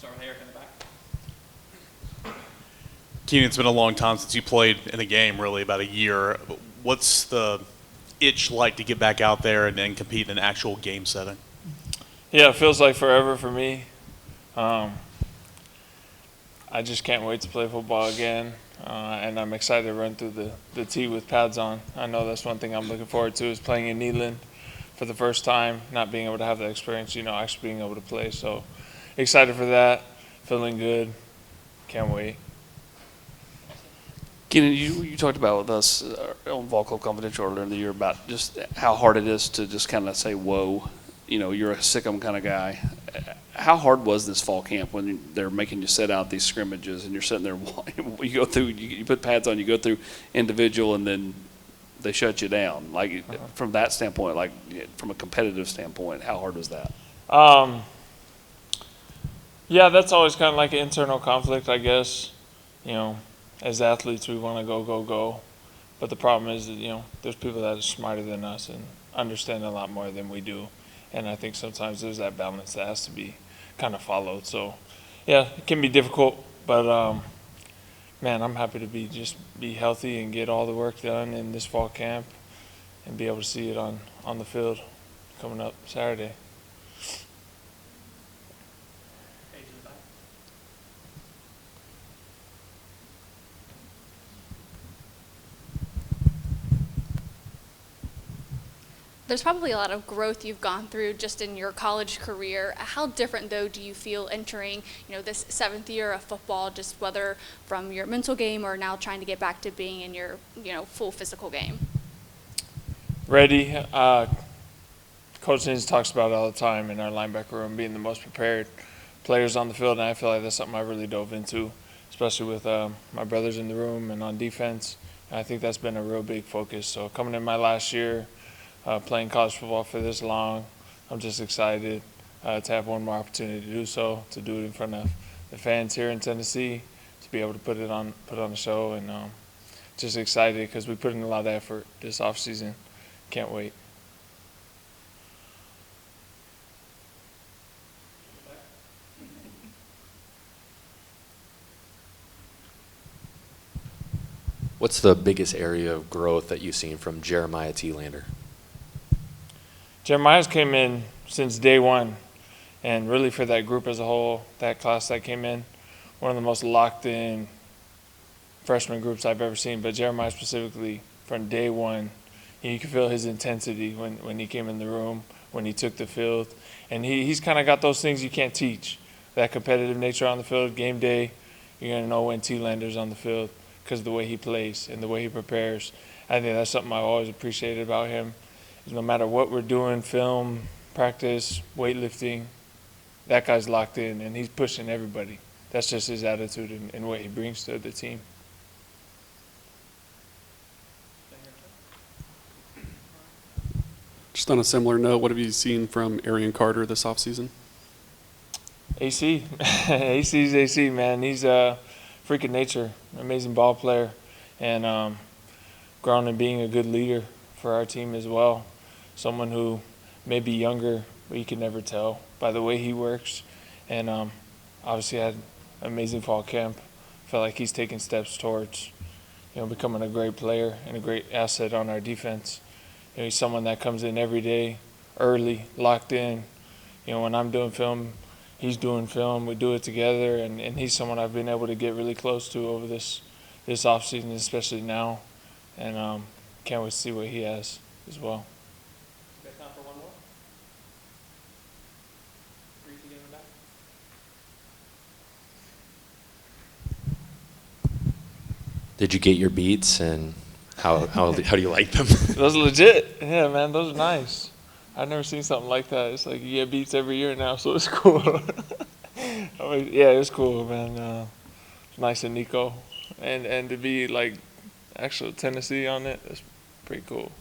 Start with Eric in the back. Keenan, it's been a long time since you played in a game, really, about a year. What's the itch like to get back out there and compete in an actual game setting? Yeah, it feels like forever for me. I just can't wait to play football again, and I'm excited to run through the tee with pads on. I know that's one thing I'm looking forward to is playing in Neyland for the first time, not being able to have that experience, actually being able to play. So excited for that, feeling good, can't wait. Keenan, you talked about with us on Vol Club Confidential earlier in the year about just how hard it is to just kind of say, whoa, you're a sick'em kind of guy. How hard was this fall camp when they're making you set out these scrimmages and you're sitting there, you go through, you put pads on, you go through individual, and then they shut you down? Like, from that standpoint, like from a competitive standpoint, how hard was that? Yeah, that's always kind of like an internal conflict, I guess. As athletes, we want to go. But the problem is that, there's people that are smarter than us and understand a lot more than we do. And I think sometimes there's that balance that has to be kind of followed. So, yeah, it can be difficult. But, man, I'm happy to be healthy and get all the work done in this fall camp and be able to see it on the field coming up Saturday. There's probably a lot of growth you've gone through just in your college career. How different, though, do you feel entering, this 7th year of football, just whether from your mental game or now trying to get back to being in your, full physical game? Ready. Coach Nins talks about it all the time in our linebacker room, being the most prepared players on the field, and I feel like that's something I really dove into, especially with my brothers in the room and on defense. And I think that's been a real big focus. So coming in my last year, playing college football for this long, I'm just excited to have one more opportunity to do so, to do it in front of the fans here in Tennessee, to be able to put on a show, and just excited because we put in a lot of effort this offseason. Can't wait. What's the biggest area of growth that you've seen from Jeremiah T-Lander? Jeremiah's came in since day one, and really for that group as a whole, that class that came in, one of the most locked-in freshman groups I've ever seen. But Jeremiah specifically, from day one, you could feel his intensity when he came in the room, when he took the field. And he's kind of got those things you can't teach, that competitive nature on the field. Game day, you're going to know when T-Lander's on the field because of the way he plays and the way he prepares. I think that's something I've always appreciated about him. No matter what we're doing, film, practice, weightlifting, that guy's locked in, and he's pushing everybody. That's just his attitude and what he brings to the team. Just on a similar note, what have you seen from Arian Carter this offseason? AC. AC's AC, man. He's a freak of nature, amazing ball player, and grown in being a good leader for our team as well. Someone who may be younger, but you can never tell by the way he works. And obviously had an amazing fall camp. Felt like he's taking steps towards, becoming a great player and a great asset on our defense. He's someone that comes in every day, early, locked in. When I'm doing film, he's doing film. We do it together, and he's someone I've been able to get really close to over this offseason, especially now. And can't wait to see what he has as well. Time for one more. Reese again in the back. Did you get your beats, and how do you like them? Those are legit. Yeah, man, those are nice. I've never seen something like that. It's like you get beats every year now, so it's cool. Yeah, it's cool, man. It's nice and Nico. And to be like actual Tennessee on it, that's pretty cool.